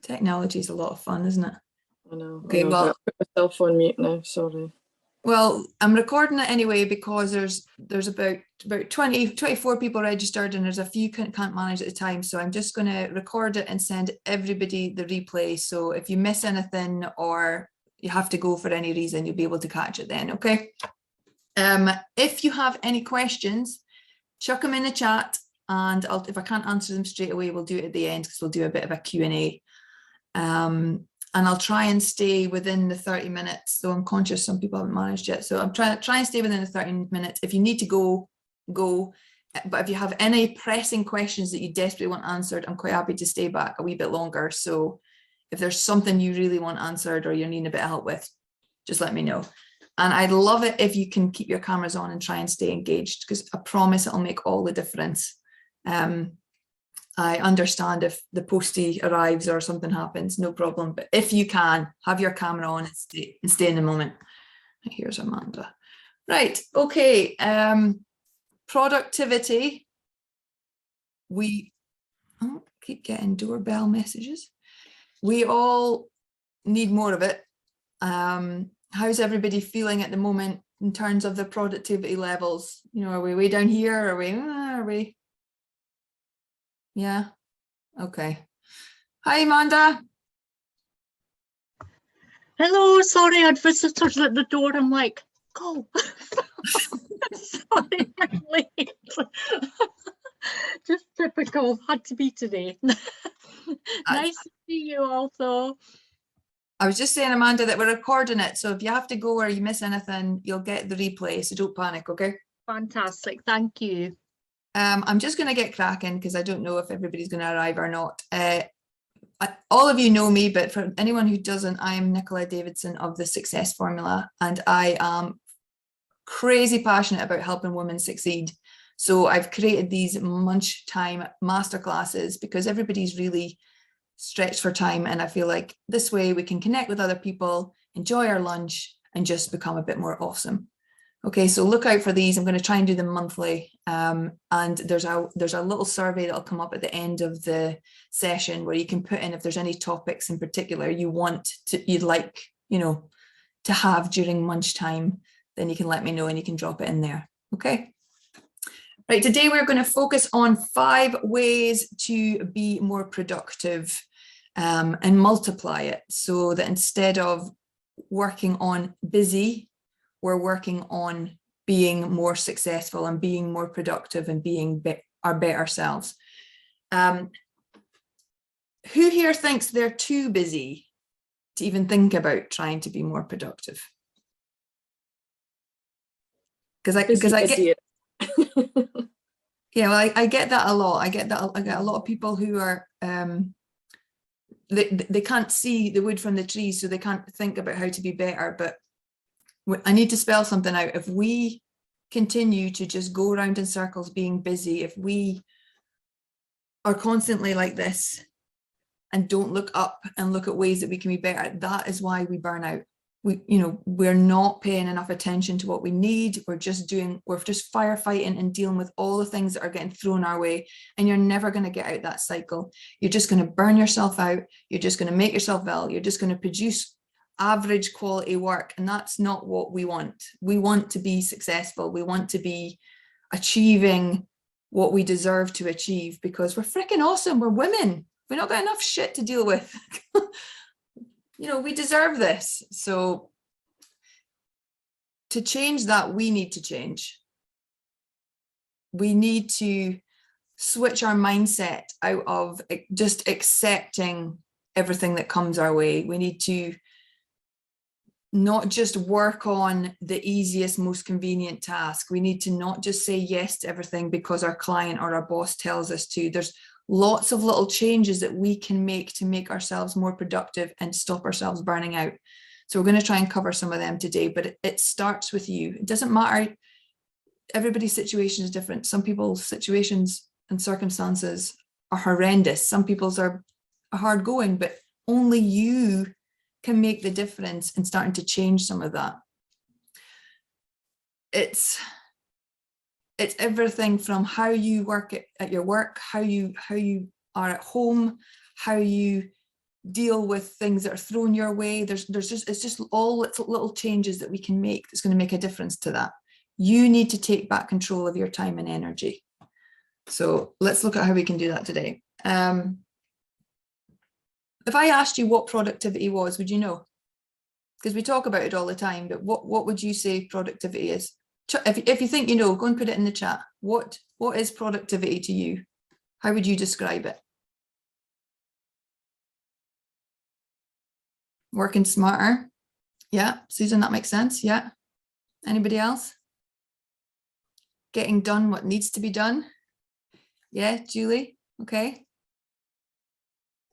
Technology is a lot of fun, isn't it? I know. Okay, I know, well, I'll put myself on mute now. Sorry. Well, I'm recording it anyway because there's about 24 people registered, and there's a few can't manage at the time. So I'm just going to record it and send everybody the replay. So if you miss anything or you have to go for any reason, you'll be able to catch it then. Okay. If you have any questions, chuck them in the chat, and if I can't answer them straight away, we'll do it at the end because we'll do a bit of a Q&A. And I'll try and stay within the 30 minutes. So I'm conscious some people haven't managed yet. So I'm trying and stay within the 30 minutes. If you need to go. But if you have any pressing questions that you desperately want answered, I'm quite happy to stay back a wee bit longer. So if there's something you really want answered or you're needing a bit of help with, just let me know. And I'd love it if you can keep your cameras on and try and stay engaged, because I promise it'll make all the difference. I understand if the postie arrives or something happens, no problem. But if you can, have your camera on and stay in the moment. Here's Amanda. Right, okay. Productivity. Keep getting doorbell messages. We all need more of it. How's everybody feeling at the moment in terms of the productivity levels? You know, are we way down here? Are we? Yeah. Okay. Hi, Amanda. Hello. Sorry, I had visitors at the door. I'm like, go. Sorry, I'm late. Just typical. Had to be today. Nice to see you also. I was just saying, Amanda, that we're recording it. So if you have to go or you miss anything, you'll get the replay. So don't panic, okay? Fantastic. Thank you. I'm just going to get cracking because I don't know if everybody's going to arrive or not. All of you know me, but for anyone who doesn't, I am Nicola Davidson of the Success Formula, and I am crazy passionate about helping women succeed. So I've created these Munchtime Masterclasses because everybody's really stretched for time, and I feel like this way we can connect with other people, enjoy our lunch, and just become a bit more awesome. Okay, so look out for these. I'm going to try and do them monthly, and there's a little survey that'll come up at the end of the session where you can put in if there's any topics in particular you'd like to have during lunchtime. Then you can let me know and you can drop it in there. Okay. Right, today we're going to focus on 5 ways to be more productive and multiply it, so that instead of working on busy, we're working on being more successful and being more productive and being our better selves. Who here thinks they're too busy to even think about trying to be more productive? Because I get yeah, well, I get that a lot. I get a lot of people who are they can't see the wood from the trees, so they can't think about how to be better. But I need to spell something out. If we continue to just go around in circles being busy, if we are constantly like this and don't look up and look at ways that we can be better, that is why we burn out. We're not paying enough attention to what we need. We're just firefighting and dealing with all the things that are getting thrown our way, and you're never going to get out that cycle. You're just going to burn yourself out. You're just going to make yourself ill. You're just going to produce average quality work, and that's not what we want. We want to be successful. We want to be achieving what we deserve to achieve because we're freaking awesome. We're women. We've not got enough shit to deal with. We deserve this. So to change that, we need to change. We need to switch our mindset out of just accepting everything that comes our way. We need to not just work on the easiest, most convenient task. We need to not just say yes to everything because our client or our boss tells us to. There's lots of little changes that we can make to make ourselves more productive and stop ourselves burning out. So we're going to try and cover some of them today, but it starts with you. It doesn't matter. Everybody's situation is different. Some people's situations and circumstances are horrendous. Some people's are hard going, but only you can make the difference in starting to change some of that. It's everything from how you work at your work, how you are at home, how you deal with things that are thrown your way. It's just all little changes that we can make that's going to make a difference to that. You need to take back control of your time and energy. So let's look at how we can do that today. If I asked you what productivity was, would you know? Because we talk about it all the time, but what would you say productivity is? If you think you know, go and put it in the chat. What is productivity to you? How would you describe it? Working smarter. Yeah, Susan, that makes sense. Yeah. Anybody else? Getting done what needs to be done. Yeah, Julie. Okay.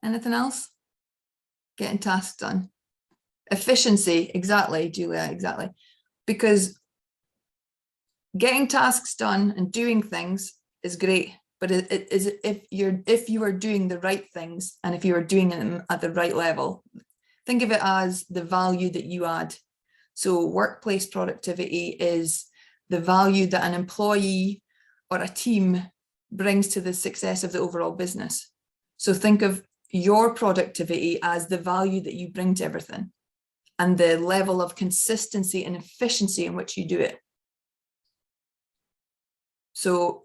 Anything else? Getting tasks done. Efficiency. Exactly, Julia. Exactly. Because getting tasks done and doing things is great, but it is if you are doing the right things and if you are doing them at the right level. Think of it as the value that you add. So workplace productivity is the value that an employee or a team brings to the success of the overall business. So think of your productivity as the value that you bring to everything and the level of consistency and efficiency in which you do it. So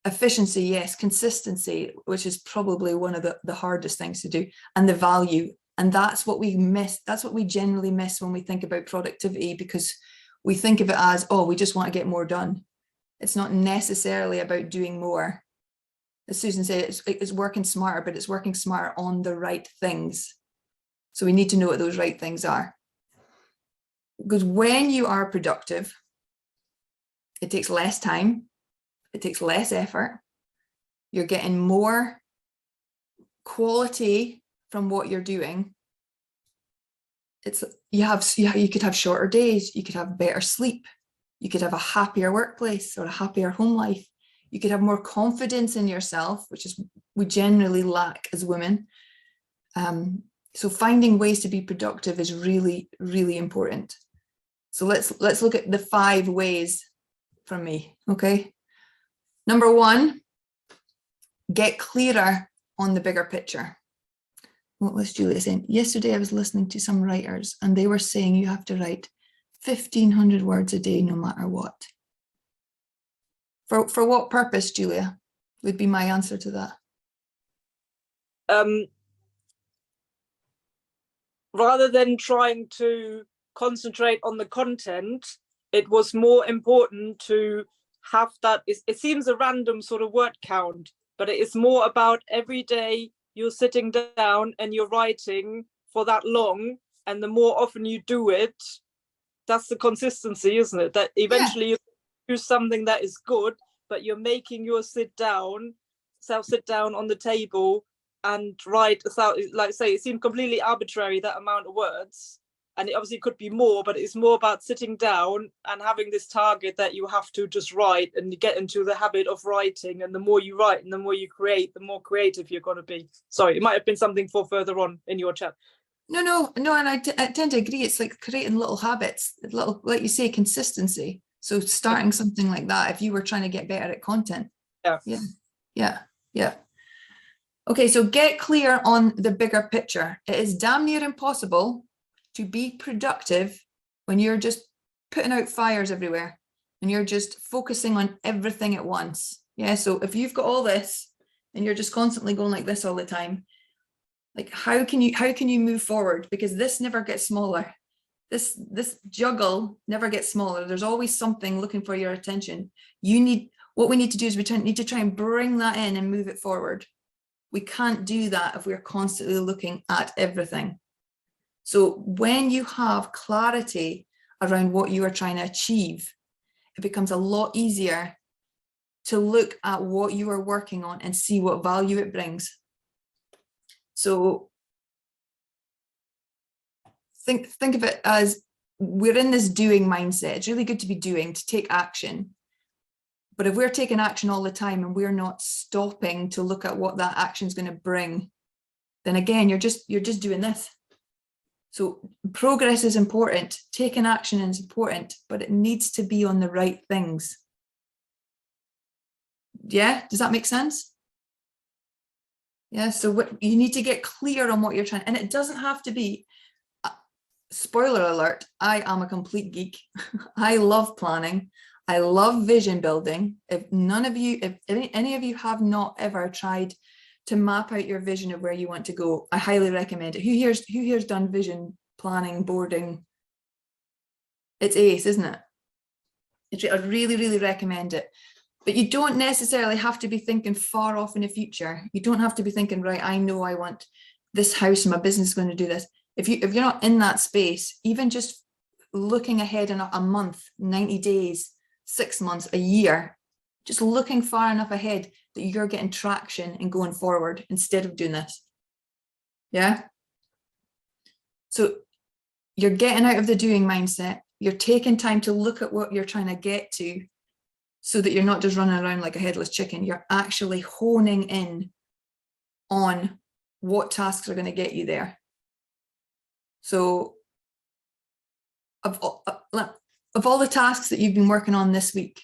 efficiency, yes, consistency, which is probably one of the hardest things to do, and the value. And that's what we miss. That's what we generally miss when we think about productivity, because we think of it as, oh, we just want to get more done. It's not necessarily about doing more. As Susan said, it's working smarter, but it's working smarter on the right things. So we need to know what those right things are. Because when you are productive, it takes less time, it takes less effort, you're getting more quality from what you're doing. You could have shorter days, you could have better sleep, you could have a happier workplace or a happier home life, you could have more confidence in yourself, which is we generally lack as women. So finding ways to be productive is really, really important. So let's look at the 5 ways from me. Okay. Number 1, get clearer on the bigger picture. What was Julia saying? Yesterday I was listening to some writers and they were saying you have to write 1,500 words a day no matter what. For what purpose, Julia, would be my answer to that. Rather than trying to concentrate on the content, it was more important to have that. It seems a random sort of word count, but it is more about every day you're sitting down and you're writing for that long, and the more often you do it, that's the consistency, isn't it? That eventually you do something that is good, but you're making yourself sit down on the table and write, like say, it seemed completely arbitrary, that amount of words, and it obviously could be more, but it's more about sitting down and having this target that you have to just write, and you get into the habit of writing, and the more you write and the more you create, the more creative you're going to be. Sorry, it might have been something for further on in your chat. No, and I tend to agree. It's like creating little habits, little, like you say, consistency. So starting something like that, if you were trying to get better at content. Yeah. Okay, so get clear on the bigger picture. It is damn near impossible to be productive when you're just putting out fires everywhere and you're just focusing on everything at once. Yeah, so if you've got all this and you're just constantly going like this all the time, like how can you move forward? Because this never gets smaller. This juggle never gets smaller. There's always something looking for your attention. What we need to do is we need to try and bring that in and move it forward. We can't do that if we're constantly looking at everything. So when you have clarity around what you are trying to achieve, it becomes a lot easier to look at what you are working on and see what value it brings. So think of it as we're in this doing mindset. It's really good to be doing, to take action. But if we're taking action all the time and we're not stopping to look at what that action is going to bring, then again, you're just doing this. So progress is important, taking action is important, but it needs to be on the right things. Yeah, does that make sense? Yeah, so what you need to get clear on what you're trying, and it doesn't have to be, spoiler alert, I am a complete geek. I love planning. I love vision building. If none of you, if any of you have not ever tried to map out your vision of where you want to go, I highly recommend it. Who here's done vision planning, boarding? It's ace, isn't it? I really, really recommend it. But you don't necessarily have to be thinking far off in the future. You don't have to be thinking, right, I know I want this house and my business is going to do this. If you're not in that space, even just looking ahead in a month, 90 days, 6 months, a year, just looking far enough ahead that you're getting traction and going forward instead of doing this. Yeah. So you're getting out of the doing mindset. You're taking time to look at what you're trying to get to, so that you're not just running around like a headless chicken. You're actually honing in on what tasks are going to get you there. So of all the tasks that you've been working on this week,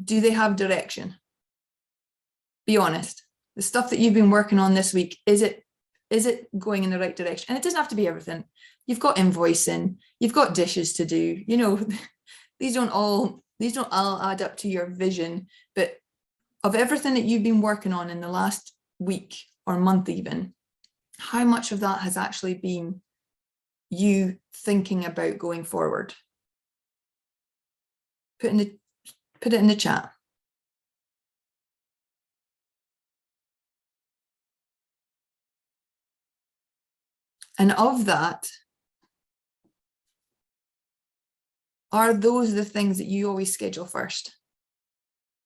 do they have direction? Be honest. The stuff that you've been working on this week, is it going in the right direction? And it doesn't have to be everything. You've got invoicing, you've got dishes to do, you know, these don't all add up to your vision, but of everything that you've been working on in the last week or month even, how much of that has actually been you thinking about going forward? Put it in the chat. And of that, are those the things that you always schedule first?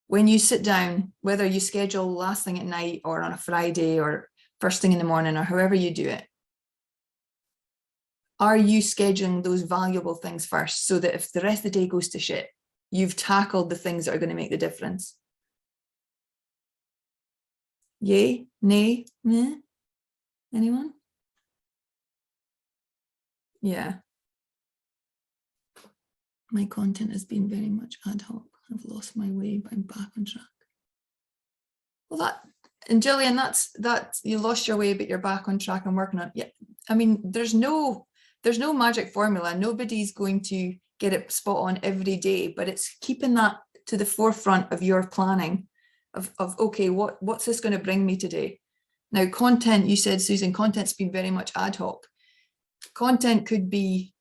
When you sit down, whether you schedule last thing at night or on a Friday or first thing in the morning or however you do it, are you scheduling those valuable things first so that if the rest of the day goes to shit, you've tackled the things that are going to make the difference? Yay? Nay? Meh? Anyone? Yeah. My content has been very much ad hoc. I've lost my way, but I'm back on track. Well, and Gillian, that's you lost your way, but you're back on track and working on it. Yeah. I mean, there's no magic formula. Nobody's going to get it spot on every day, but it's keeping that to the forefront of your planning of okay, what's this going to bring me today? Now, content, you said, Susan, content's been very much ad hoc. Content could be,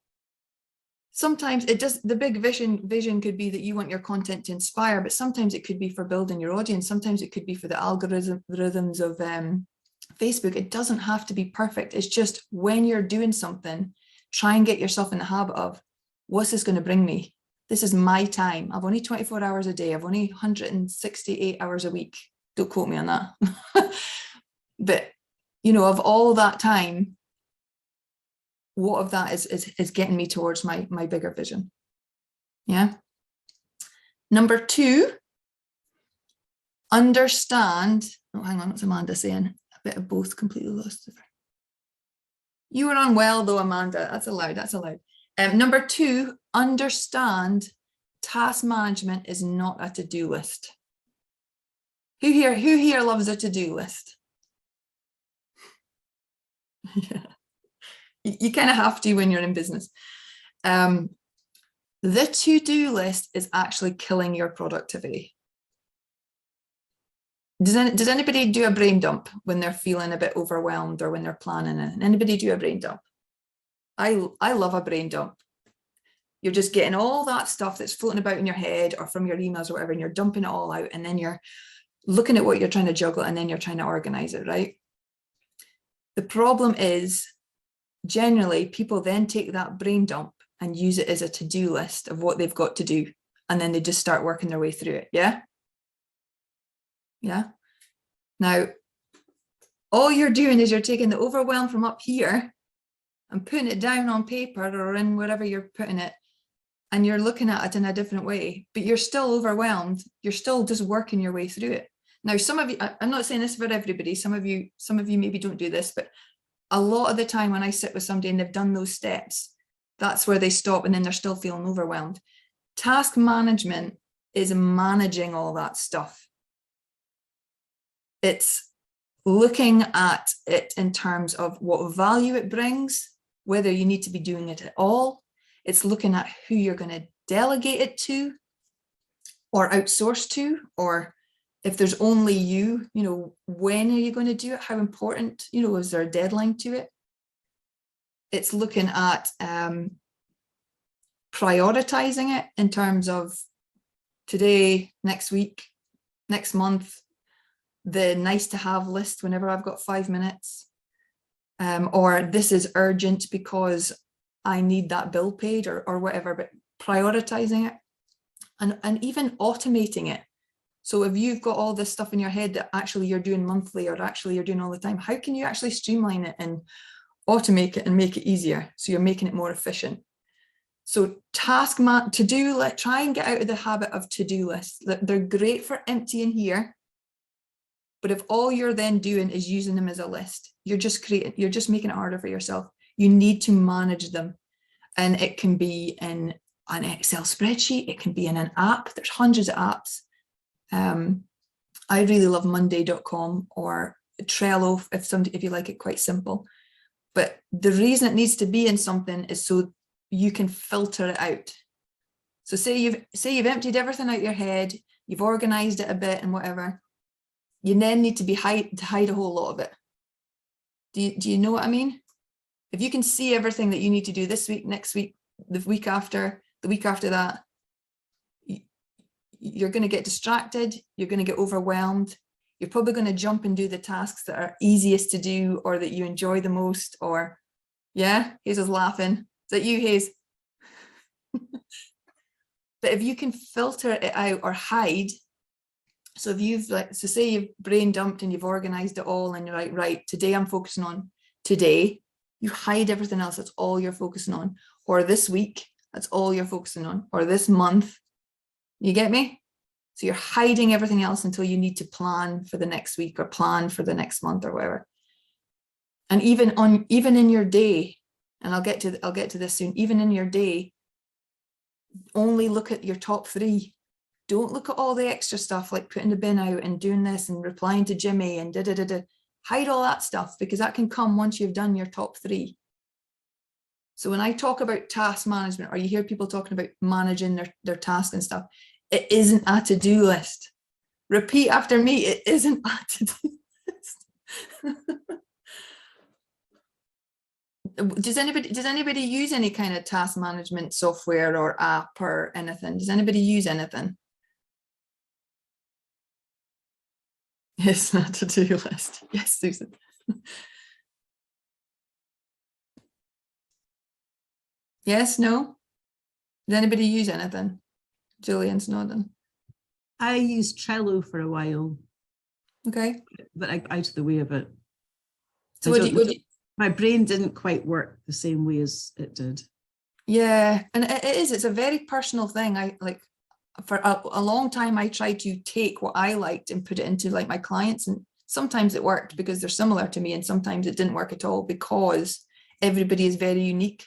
sometimes it does, the big vision could be that you want your content to inspire, but sometimes it could be for building your audience. Sometimes it could be for the algorithms of Facebook. It doesn't have to be perfect. It's just when you're doing something, try and get yourself in the habit of, what's this going to bring me? This is my time. I've only 24 hours a day. I've only 168 hours a week. Don't quote me on that. But, you know, of all that time, what of that is getting me towards my bigger vision? Yeah. Number 2, understand. Oh, hang on, what's Amanda saying? A bit of both, completely lost. You were unwell though, Amanda. That's allowed. That's allowed. Number 2, understand task management is not a to-do list. Who here loves a to-do list? Yeah. You kind of have to when you're in business. The to-do list is actually killing your productivity. Does anybody do a brain dump when they're feeling a bit overwhelmed or when they're planning it? Anybody do a brain dump? I love a brain dump. You're just getting all that stuff that's floating about in your head or from your emails or whatever, and you're dumping it all out, and then you're looking at what you're trying to juggle, and then you're trying to organize it, right? The problem is, generally, people then take that brain dump and use it as a to-do list of what they've got to do, and then they just start working their way through it. Yeah. Yeah. Now, all you're doing is you're taking the overwhelm from up here and putting it down on paper or in wherever you're putting it, and you're looking at it in a different way, but you're still overwhelmed. You're still just working your way through it. Now, some of you, I'm not saying this for everybody, some of you maybe don't do this, but a lot of the time when I sit with somebody and they've done those steps, that's where they stop, and then they're still feeling overwhelmed. Task management is managing all that stuff. It's looking at it in terms of what value it brings, whether you need to be doing it at all. It's looking at who you're going to delegate it to or outsource to, or if there's only you, when are you going to do it? How important, is there a deadline to it? It's looking at prioritizing it in terms of today, next week, next month, the nice to have list whenever I've got 5 minutes, or this is urgent because I need that bill paid or whatever, but prioritizing it and even automating it. So if you've got all this stuff in your head that actually you're doing monthly or actually you're doing all the time, how can you actually streamline it and automate it and make it easier so you're making it more efficient? So to-do, try and get out of the habit of to-do lists. They're great for emptying here, but if all you're then doing is using them as a list, you're just making it harder for yourself. You need to manage them, and it can be in an Excel spreadsheet, it can be in an app. There's hundreds of apps. I really love Monday.com or Trello if you like it quite simple. But the reason it needs to be in something is so you can filter it out. So say you've emptied everything out your head, you've organized it a bit and whatever. You then need to hide a whole lot of it. Do you know what I mean? If you can see everything that you need to do this week, next week, the week after that, you're going to get distracted, you're going to get overwhelmed, you're probably going to jump and do the tasks that are easiest to do or that you enjoy the most, or yeah, Hazel's laughing. Is that you, Haze? But if you can filter it out or hide, so if say you've brain dumped and you've organized it all and you're like, right, today I'm focusing on today, you hide everything else, that's all you're focusing on, or this week, that's all you're focusing on, or this month. You get me? So you're hiding everything else until you need to plan for the next week or plan for the next month or whatever. And even in your day, and I'll get to this soon, even in your day, only look at your top 3. Don't look at all the extra stuff like putting the bin out and doing this and replying to Jimmy and hide all that stuff, because that can come once you've done your top 3. So when I talk about task management, or you hear people talking about managing their tasks and stuff, it isn't a to-do list. Repeat after me, it isn't a to-do list. Does anybody use any kind of task management software or app or anything? Does anybody use anything? It's not a to-do list. Yes, Susan. Yes, no? Does anybody use anything? Julian's nodding. I used Trello for a while. Okay. But I'm out of the way of it. So my brain didn't quite work the same way as it did. Yeah, and it's a very personal thing. For a long time, I tried to take what I liked and put it into like my clients, and sometimes it worked because they're similar to me, and sometimes it didn't work at all because everybody is very unique.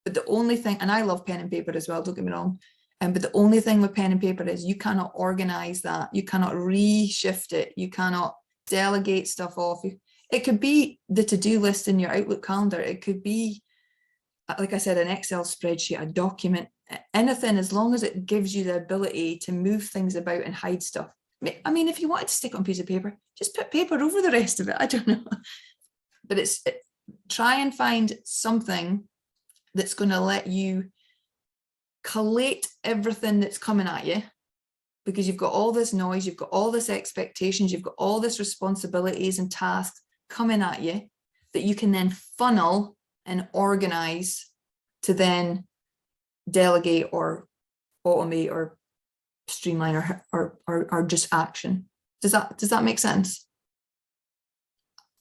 But the only thing, and I love pen and paper as well, don't get me wrong, but the only thing with pen and paper is you cannot organize that, you cannot reshift it, you cannot delegate stuff off. It could be the to-do list in your Outlook calendar, it could be, like I said, an Excel spreadsheet, a document, anything, as long as it gives you the ability to move things about and hide stuff. I mean, if you wanted to stick on a piece of paper, just put paper over the rest of it. I don't know. But try and find something that's going to let you collate everything that's coming at you, because you've got all this noise, you've got all this expectations, you've got all this responsibilities and tasks coming at you that you can then funnel and organize to then delegate or automate or streamline or just action. Does that make sense?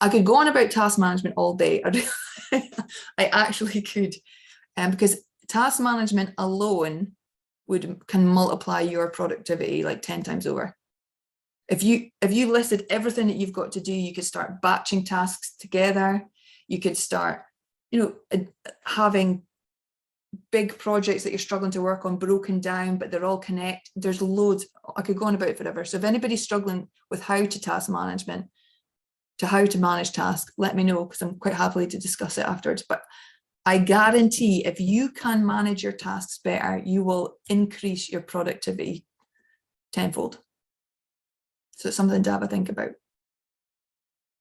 I could go on about task management all day. I actually could, because task management alone can multiply your productivity like 10 times over. If you listed everything that you've got to do, you could start batching tasks together. You could start, having big projects that you're struggling to work on broken down, but they're all connected. There's loads. I could go on about it forever. So if anybody's struggling with how to task management, to how to manage tasks, let me know, because I'm quite happy to discuss it afterwards. But I guarantee if you can manage your tasks better, you will increase your productivity tenfold. So it's something to have a think about.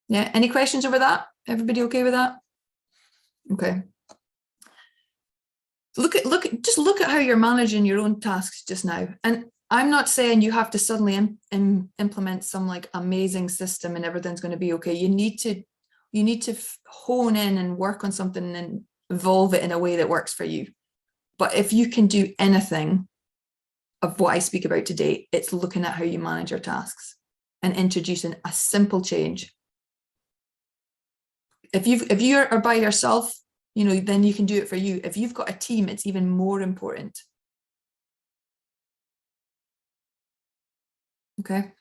Yeah, any questions over that? Everybody okay with that? Okay. Just look at how you're managing your own tasks just now. And I'm not saying you have to suddenly implement some like amazing system and everything's going to be okay. You need to hone in and work on something and evolve it in a way that works for you. But if you can do anything of what I speak about today, it's looking at how you manage your tasks and introducing a simple change. If you are by yourself, you know, then you can do it for you. If you've got a team, it's even more important. Okay.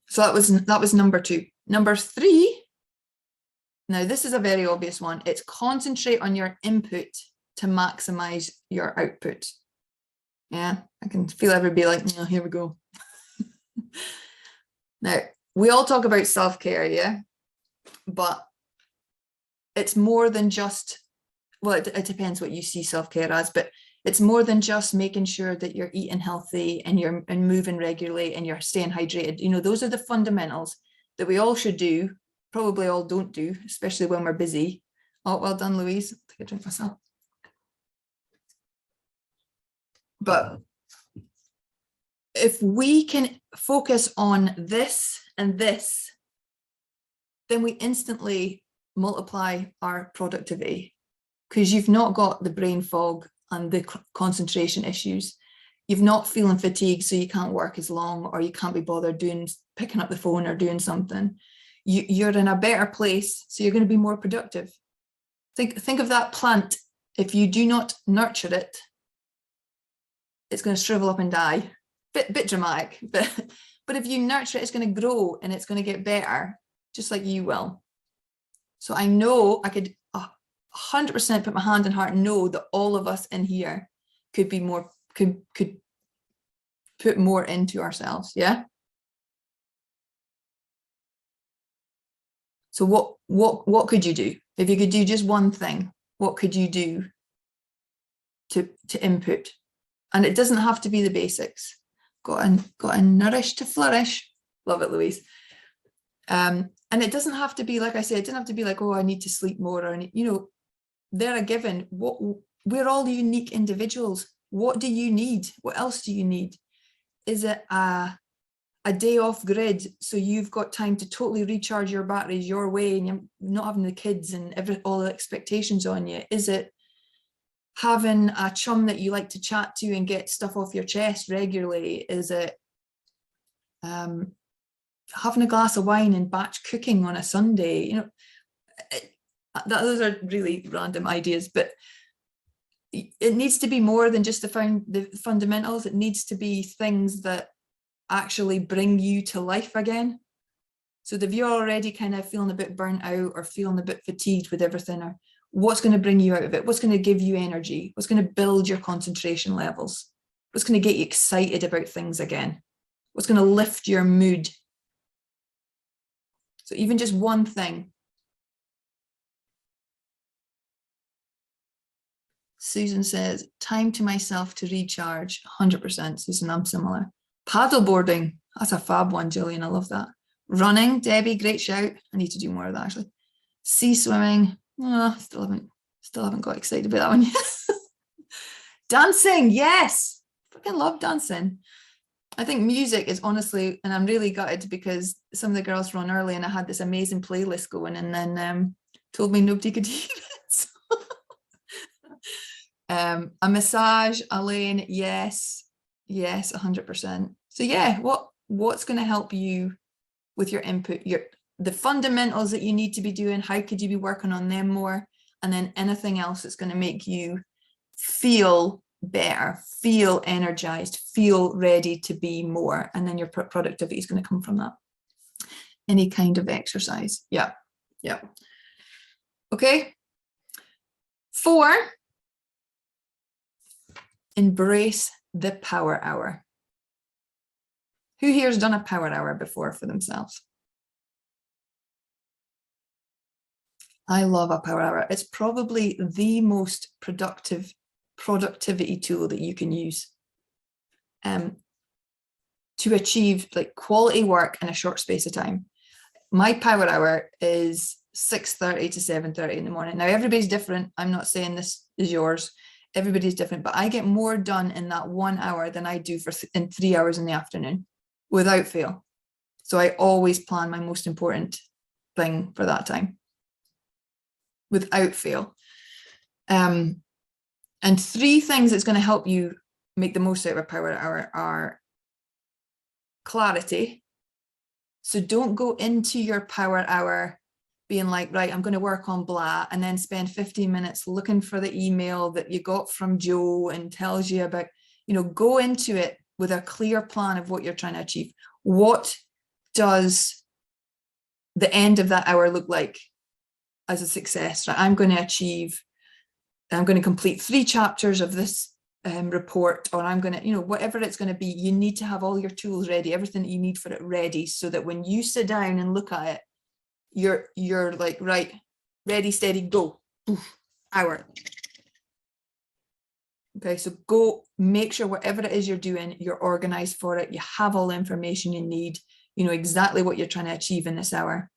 So that was number 2. Number 3. Now this is a very obvious one. It's concentrate on your input to maximize your output. Yeah, I can feel everybody like, oh, here we go. Now, we all talk about self-care, yeah? But it's more than just, well, it depends what you see self-care as, but it's more than just making sure that you're eating healthy and you're moving regularly and you're staying hydrated. You know, those are the fundamentals that we all should do, probably all don't do, especially when we're busy. Oh, well done, Louise. I'll take a drink myself. But if we can focus on this and this, then we instantly multiply our productivity, because you've not got the brain fog and the concentration issues. You've not feeling fatigued, so you can't work as long, or you can't be bothered picking up the phone or doing something. You're in a better place, so you're going to be more productive. Think of that plant. If you do not nurture it, it's going to shrivel up and die. Bit dramatic, but if you nurture it, it's going to grow and it's going to get better, just like you will. So I know I could 100% put my hand on heart and know that all of us in here could be more, could put more into ourselves. Yeah. So what could you do? If you could do just one thing, what could you do to input? And it doesn't have to be the basics. Got to nourish to flourish. Love it, Louise. And it doesn't have to be, like I said, it doesn't have to be like, oh, I need to sleep more, or, you know, they're a given. We're all unique individuals. What do you need? What else do you need? Is it a day off grid, so you've got time to totally recharge your batteries your way, and you're not having the kids and all the expectations on you? Is it having a chum that you like to chat to and get stuff off your chest regularly? Is it having a glass of wine and batch cooking on a Sunday? You know, those are really random ideas, but it needs to be more than just the fundamentals. It needs to be things that actually bring you to life again. So if you're already kind of feeling a bit burnt out or feeling a bit fatigued with everything, or what's going to bring you out of it? What's going to give you energy? What's going to build your concentration levels? What's going to get you excited about things again? What's going to lift your mood? So even just one thing. Susan says, time to myself to recharge. 100%, Susan, I'm similar. Paddleboarding, that's a fab one, Gillian, I love that. Running, Debbie, great shout. I need to do more of that, actually. Sea swimming, still haven't got excited about that one yet. Dancing, yes, freaking love dancing. I think music is honestly, and I'm really gutted because some of the girls run early and I had this amazing playlist going, and then told me nobody could hear it. So a massage, Elaine, yes, 100%. So yeah, what's going to help you with your input, the fundamentals that you need to be doing? How could you be working on them more? And then anything else that's going to make you feel better, feel energized, feel ready to be more. And then your productivity is going to come from that. Any kind of exercise. Yeah. Okay. 4, embrace the power hour. Who here has done a power hour before for themselves? I love a power hour. It's probably the most productivity tool that you can use to achieve like quality work in a short space of time. My power hour is 6:30 to 7:30 in the morning. Now, everybody's different. I'm not saying this is yours. Everybody's different, but I get more done in that 1 hour than I do in 3 hours in the afternoon, without fail. So I always plan my most important thing for that time, without fail. And 3 things that's going to help you make the most out of a power hour are clarity. So don't go into your power hour being like, right, I'm going to work on blah, and then spend 15 minutes looking for the email that you got from Joe and tells you about, go into it with a clear plan of what you're trying to achieve. What does the end of that hour look like as a success? Right? I'm going to complete 3 chapters of this report, or I'm going to, whatever it's going to be. You need to have all your tools ready, everything that you need for it ready, so that when you sit down and look at it, you're like, right, ready, steady, go. Oof, hour. Okay, so go make sure whatever it is you're doing, you're organized for it. You have all the information you need. You know exactly what you're trying to achieve in this hour.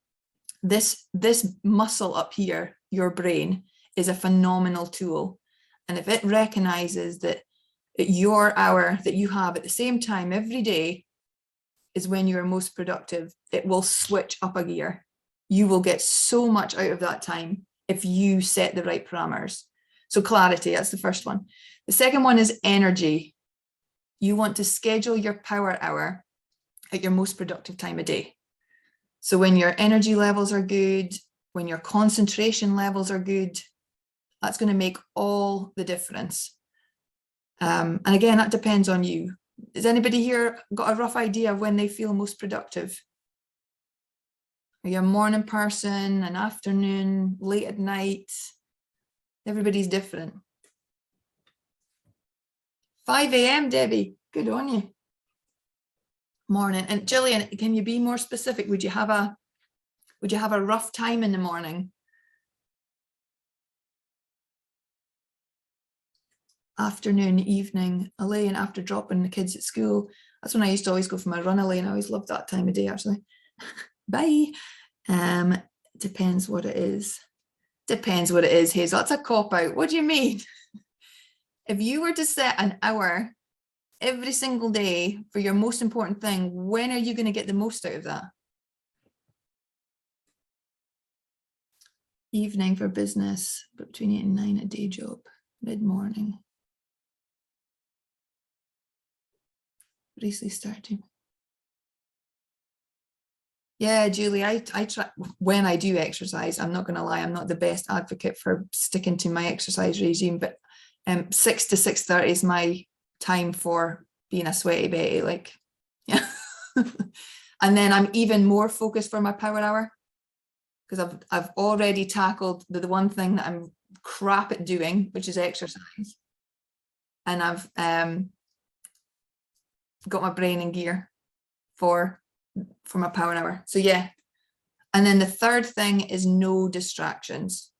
This muscle up here, your brain, is a phenomenal tool. And if it recognizes that your hour that you have at the same time every day is when you're most productive, it will switch up a gear. You will get so much out of that time if you set the right parameters. So clarity, that's the first one. The second one is energy. You want to schedule your power hour at your most productive time of day. So when your energy levels are good, when your concentration levels are good, that's going to make all the difference. And again, that depends on you. Has anybody here got a rough idea of when they feel most productive? Are you a morning person, an afternoon, late at night? Everybody's different. 5 a.m, Debbie, good on you. Morning. And Gillian, can you be more specific? Would you have a rough time in the morning? Afternoon, evening, Elaine, after dropping the kids at school. That's when I used to always go for my run, Elaine. I always loved that time of day, actually. Bye. Depends what it is. Depends what it is, Hazel. That's a cop-out. What do you mean? If you were to set an hour every single day for your most important thing, when are you going to get the most out of that? Evening for business, between 8 and 9, a day job, mid-morning. Recently starting. Yeah, Julie, I try when I do exercise. I'm not going to lie, I'm not the best advocate for sticking to my exercise regime, but 6 to 6:30 is my time for being a sweaty Betty, like, yeah. And then I'm even more focused for my power hour because I've already tackled the one thing that I'm crap at doing, which is exercise, and I've got my brain in gear for my power hour. So yeah. And then the third thing is no distractions.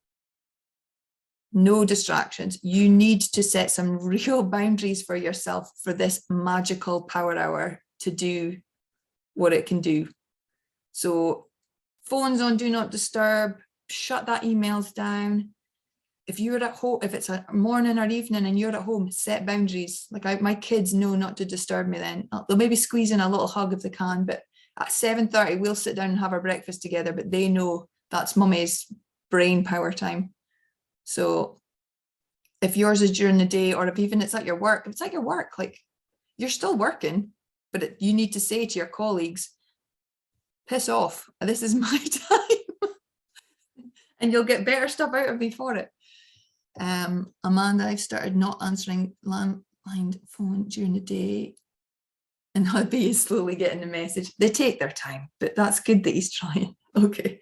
No distractions. You need to set some real boundaries for yourself for this magical power hour to do what it can do. So phones on do not disturb, shut that emails down. If you're at home, if it's a morning or evening and you're at home, set boundaries. Like my kids know not to disturb me then. They'll maybe squeeze in a little hug if they can, but at 7:30, we'll sit down and have our breakfast together, but they know that's mummy's brain power time. So if yours is during the day, or if even it's at your work, if it's at your work, like you're still working, but you need to say to your colleagues, piss off, this is my time. And you'll get better stuff out of me for it. Amanda, I've started not answering landline phone during the day. And hubby is slowly getting the message. They take their time, but that's good that he's trying. Okay.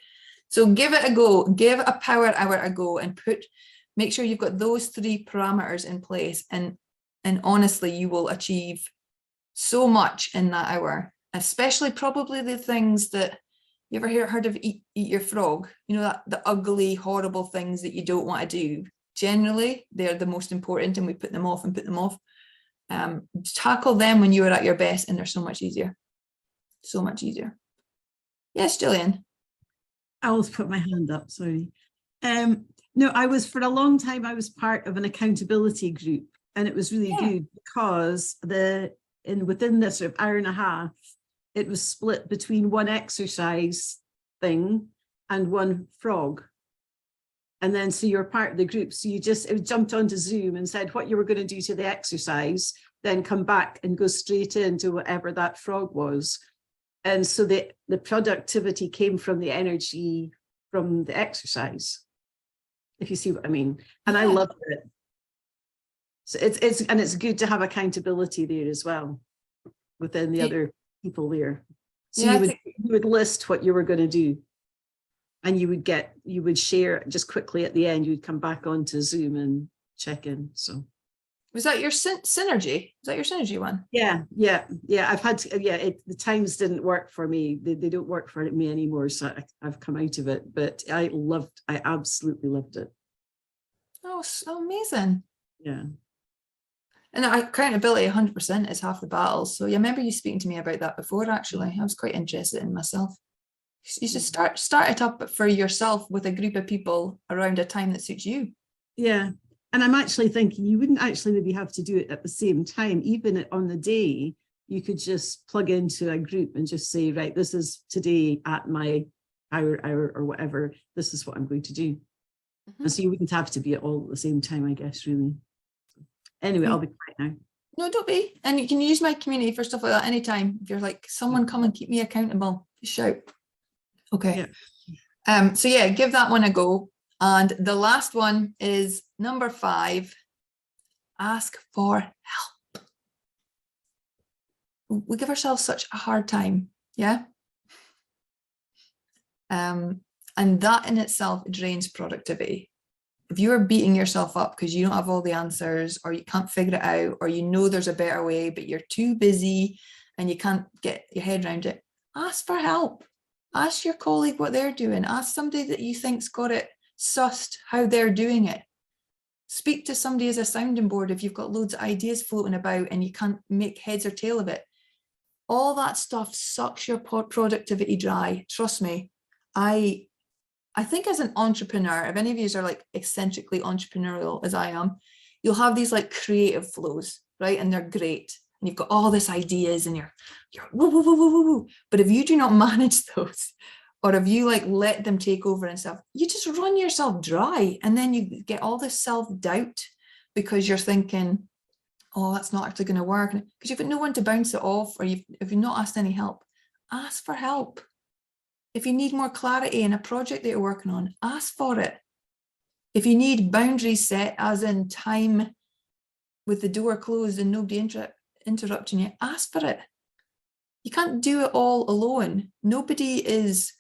So give it a go. Give a power hour a go and make sure you've got those 3 parameters in place. And honestly, you will achieve so much in that hour, especially probably the things that You ever heard of eat your frog? You know, that the ugly, horrible things that you don't want to do. Generally, they're the most important, and we put them off and put them off. Tackle them when you are at your best, and they're so much easier. So much easier. Yes, Gillian. I always put my hand up, sorry. No, for a long time, I was part of an accountability group, and it was really good because within this sort of hour and a half, it was split between one exercise thing and one frog. And then, so you're part of the group. So it jumped onto Zoom and said what you were going to do to the exercise, then come back and go straight into whatever that frog was. And so the productivity came from the energy from the exercise, if you see what I mean. And I loved it. So it's good to have accountability there as well within the other people there. So you would list what you were going to do. And you would share just quickly at the end, you would come back onto Zoom and check in. So was that your synergy? Was that your synergy one? Yeah. I've had the times didn't work for me. They don't work for me anymore. So I've come out of it, but I absolutely loved it. Oh, so amazing. Yeah. And accountability 100% is half the battle. So yeah, I remember you speaking to me about that before, actually. I was quite interested in myself. You should start it up for yourself with a group of people around a time that suits you. Yeah. And I'm actually thinking you wouldn't actually maybe have to do it at the same time. Even on the day, you could just plug into a group and just say, right, this is today at my hour or whatever. This is what I'm going to do. Mm-hmm. And so you wouldn't have to be all at the same time, I guess, really. Anyway, I'll be quiet now. No, don't be. And you can use my community for stuff like that anytime. If you're like, someone come and keep me accountable, just shout. Okay. Yeah. So yeah, give that one a go. And the last one is number 5. Ask for help. We give ourselves such a hard time. Yeah. And that in itself drains productivity. If you are beating yourself up because you don't have all the answers, or you can't figure it out, or you know there's a better way, but you're too busy and you can't get your head around it, ask for help. Ask your colleague what they're doing. Ask somebody that you think's got it sussed how they're doing it. Speak to somebody as a sounding board if you've got loads of ideas floating about and you can't make heads or tail of it. All that stuff sucks your productivity dry. Trust me. I think as an entrepreneur, if any of you are like eccentrically entrepreneurial as I am, you'll have these like creative flows, right? And they're great. And you've got all these ideas and you're woo, woo, woo, woo, woo, woo. But if you do not manage those, or if you like let them take over and stuff, you just run yourself dry. And then you get all this self-doubt because you're thinking, oh, that's not actually going to work. Because you've got no one to bounce it off, or if you've not asked any help, ask for help. If you need more clarity in a project that you're working on, ask for it. If you need boundaries set, as in time with the door closed and nobody interrupting you, ask for it. You can't do it all alone. Nobody is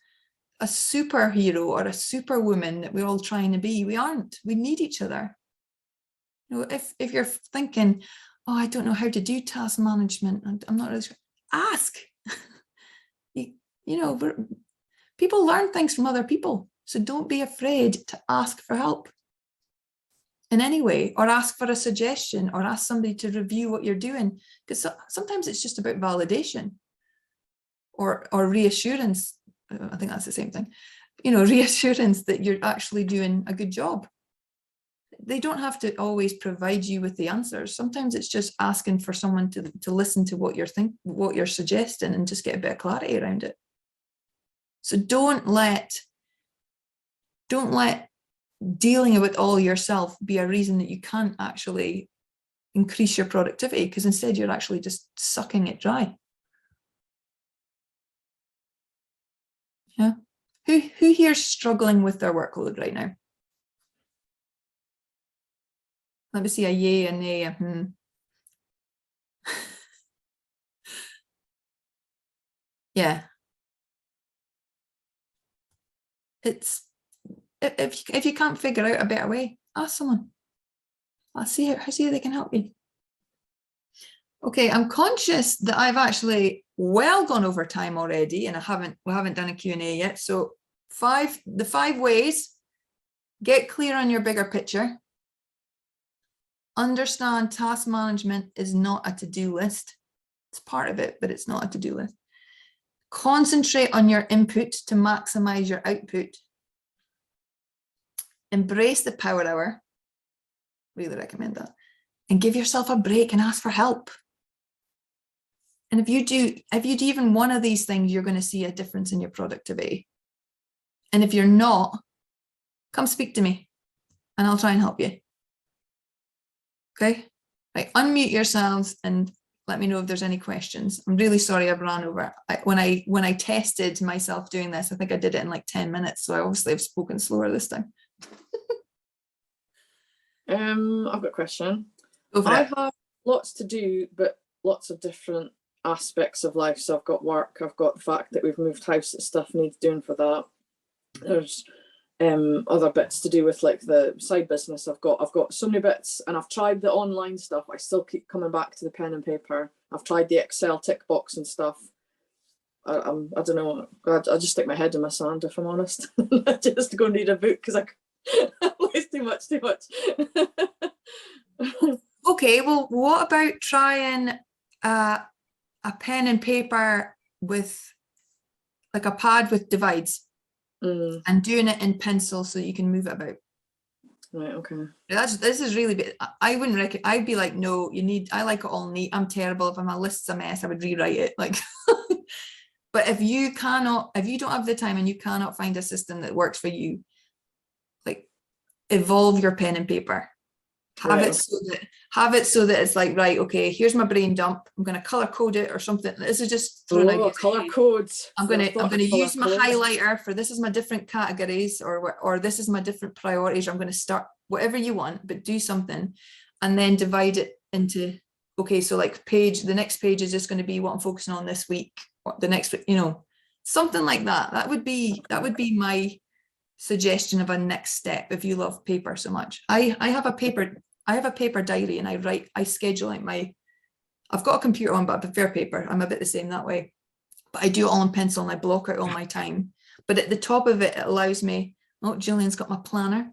a superhero or a superwoman that we're all trying to be. We aren't. We need each other. You know, if you're thinking, oh, I don't know how to do task management, I'm not really sure, ask. People learn things from other people. So don't be afraid to ask for help in any way, or ask for a suggestion, or ask somebody to review what you're doing. Because sometimes it's just about validation or reassurance. I think that's the same thing. Reassurance that you're actually doing a good job. They don't have to always provide you with the answers. Sometimes it's just asking for someone to listen to what you're suggesting and just get a bit of clarity around it. So don't let dealing with all yourself be a reason that you can't actually increase your productivity, because instead you're actually just sucking it dry. Yeah. Who here's struggling with their workload right now? Let me see a yay and nay. Yeah. It's if you can't figure out a better way, ask someone. I'll see how they can help you. Okay, I'm conscious that I've actually well gone over time already, and we haven't done a Q&A yet. So the 5 ways: get clear on your bigger picture. Understand task management is not a to-do list. It's part of it, but it's not a to-do list. Concentrate on your input to maximize your output. Embrace the power hour. Really recommend that. And give yourself a break and ask for help. And if you do even one of these things, you're going to see a difference in your productivity. And if you're not, come speak to me and I'll try and help you. Okay? Like, unmute yourselves and let me know if there's any questions. I'm really sorry I've ran over. When I tested myself doing this, I think I did it in like 10 minutes. So I obviously have spoken slower this time. I've got a question. I have lots to do, but lots of different aspects of life. So I've got work, I've got the fact that we've moved house, that stuff needs doing for that. There's other bits to do with like the side business. I've got so many bits, and I've tried the online stuff. I still keep coming back to the pen and paper. I've tried the Excel tick box and stuff. I don't know. I just stick my head in my sand, if I'm honest. I just go read a book because it's too much. Okay, well, what about trying a pen and paper with like a pad with divides and doing it in pencil so you can move it about? Right, okay. This is really big. I wouldn't reckon. I'd be like, no, I like it all neat. I'm terrible. If my list's a mess, I would rewrite it. Like, but if you don't have the time and you cannot find a system that works for you, like, evolve your pen and paper. Have it so that it's like, right, okay, here's my brain dump. I'm going to color code it or something. This is just color codes. I'm going to use my highlighter for this is my different categories, or this is my different priorities. Or I'm going to start whatever you want, but do something, and then divide it into, okay, so like the next page is just going to be what I'm focusing on this week. The next, something like that. That would be my suggestion of a next step if you love paper so much. I have a paper diary, and I schedule like I've got a computer one, but I prefer paper. I'm a bit the same that way, but I do it all in pencil and I block out all my time. But at the top of it, it allows me, oh, Julian's got my planner.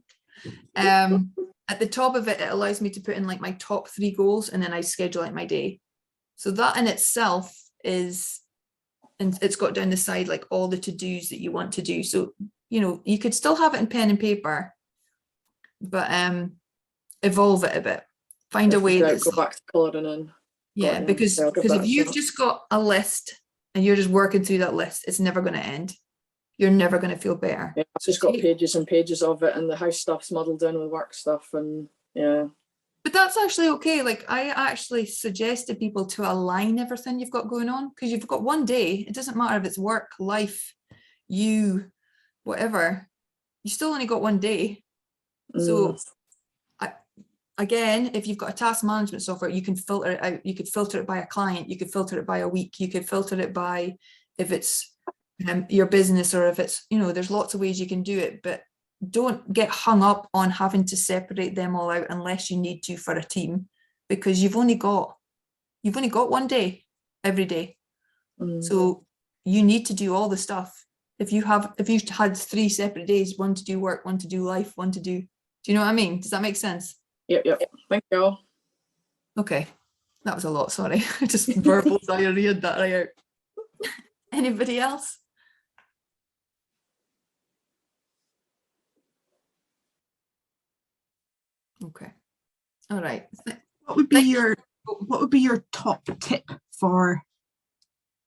At the top of it, it allows me to put in like my top 3 goals, and then I schedule out my day. So that in itself is, and it's got down the side like all the to-dos that you want to do. So you could still have it in pen and paper, but evolve it a bit. Find a way that's go back to colouring in. Yeah, because if you've just got a list and you're just working through that list, it's never going to end. You're never going to feel better. Yeah, I've just got pages and pages of it, and the house stuff's muddled in with work stuff, and yeah. But that's actually okay. Like, I actually suggest to people to align everything you've got going on, because you've got one day. It doesn't matter if it's work, life, you, whatever. You still only got one day. So again, if you've got a task management software, you can filter it out. You could filter it by a client. You could filter it by a week. You could filter it by if it's your business, or if it's, there's lots of ways you can do it, but don't get hung up on having to separate them all out unless you need to for a team, because you've only got one day every day. So you need to do all the stuff. If you had 3 separate days, one to do work, one to do life, one to do you know what I mean? Does that make sense? Yep. Thank you. Okay, that was a lot. Sorry, I just verbal diarrheaed that right out. Anybody else? Okay. All right. What would be your top tip for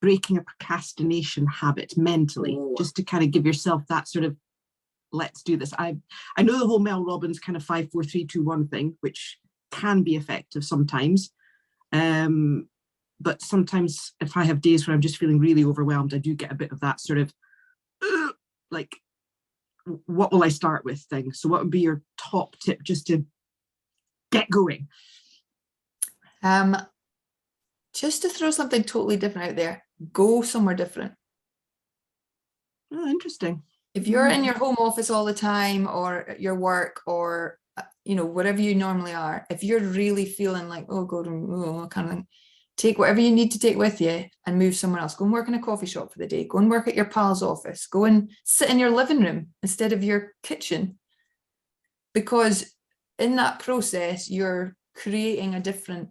breaking a procrastination habit mentally, just to kind of give yourself that sort of, let's do this. I know the whole Mel Robbins kind of 5, 4, 3, 2, 1 thing, which can be effective sometimes. But sometimes if I have days where I'm just feeling really overwhelmed, I do get a bit of that sort of like, what will I start with thing. So what would be your top tip just to get going? Just to throw something totally different out there, go somewhere different. Oh, interesting. If you're in your home office all the time, or at your work, or whatever you normally are, if you're really feeling like, oh god, kind of thing, Take whatever you need to take with you and move somewhere else. Go and work in a coffee shop for the day. Go and work at your pal's office. Go and sit in your living room instead of your kitchen. Because in that process, you're creating a different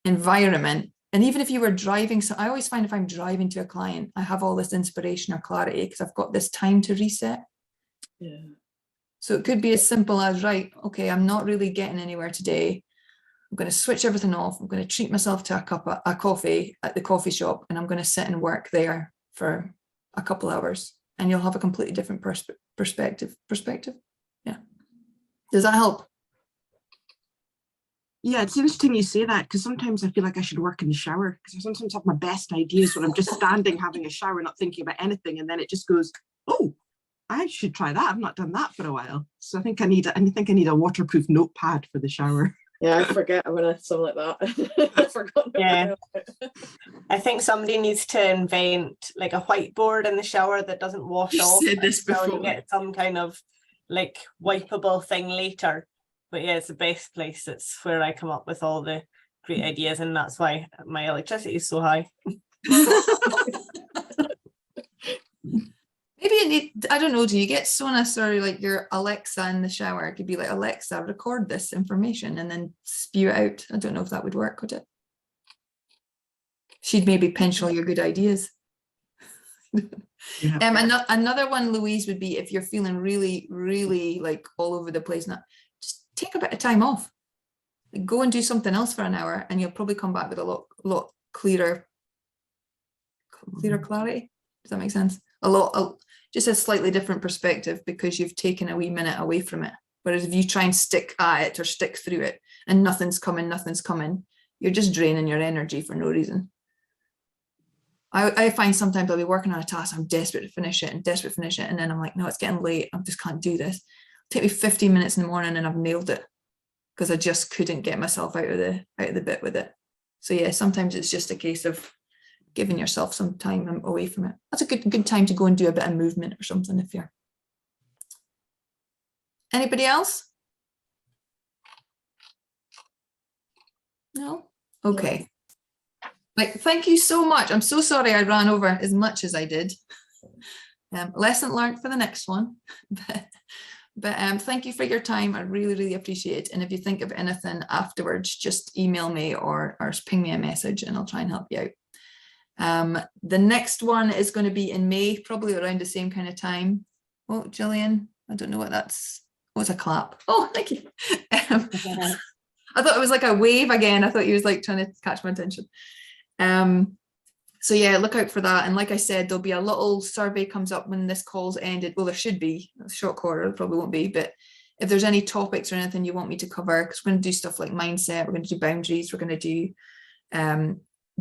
environment. And even if you were driving, so I always find if I'm driving to a client, I have all this inspiration or clarity because I've got this time to reset. Yeah. So it could be as simple as, right, okay, I'm not really getting anywhere today. I'm going to switch everything off. I'm going to treat myself to a coffee at the coffee shop, and I'm going to sit and work there for a couple hours, and you'll have a completely different perspective. Yeah. Does that help? Yeah, it's interesting you say that, because sometimes I feel like I should work in the shower, because I sometimes have my best ideas when I'm just standing having a shower, not thinking about anything, and then it just goes, oh, I should try that. I've not done that for a while. So I think I need a waterproof notepad for the shower. Yeah, I forget when I something like that. I forgot. Yeah. I think somebody needs to invent like a whiteboard in the shower that doesn't wash You off said this until before. you get some kind of like wipeable thing later. But yeah, it's the best place. It's where I come up with all the great ideas, and that's why my electricity is so high. Maybe you need, I don't know, do you get so necessarily like your Alexa in the shower? It could be like, Alexa, record this information and then spew it out. I don't know if that would work, would it? She'd maybe pinch all your good ideas. Yeah. Another one, Louise, would be if you're feeling really, really like all over the place now, just take a bit of time off. Go and do something else for an hour, and you'll probably come back with a lot clearer clarity. Does that make sense? Just a slightly different perspective, because you've taken a wee minute away from it. Whereas if you try and stick at it or stick through it and nothing's coming, you're just draining your energy for no reason. I find sometimes I'll be working on a task, I'm desperate to finish it, and then I'm like, no, it's getting late, I just can't do this. Take me 15 minutes in the morning and I've nailed it, because I just couldn't get myself out of the bit with it. So yeah, sometimes it's just a case of giving yourself some time away from it. That's a good time to go and do a bit of movement or something if you're. Anybody else? No? Okay. Like, thank you so much. I'm so sorry I ran over as much as I did. Lesson learned for the next one. But thank you for your time. I really, really appreciate it. And if you think of anything afterwards, just email me or ping me a message and I'll try and help you out. The next one is going to be in May, probably around the same kind of time. Oh, Gillian, I don't know what that's. What's a clap? Oh, thank you. I thought it was like a wave again. I thought he was like trying to catch my attention. So yeah, look out for that. And like I said, there'll be a little survey comes up when this call's ended. Well, there should be a short quarter, probably won't be, but if there's any topics or anything you want me to cover, because we're going to do stuff like mindset, we're going to do boundaries, we're going to do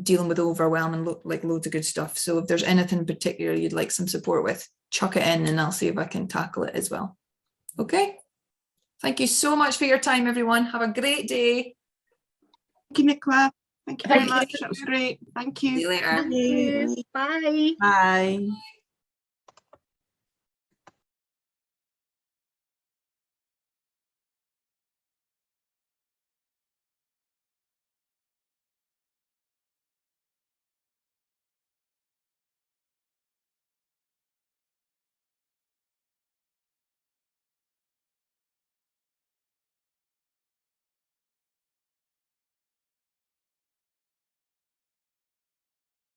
dealing with overwhelm and like loads of good stuff. So if there's anything in particular you'd like some support with, chuck it in and I'll see if I can tackle it as well. Okay. Thank you so much for your time, everyone. Have a great day. Thank you, Nicola. Thank you very much. That was great. Thank you. See you later. Thank you. Bye. Bye.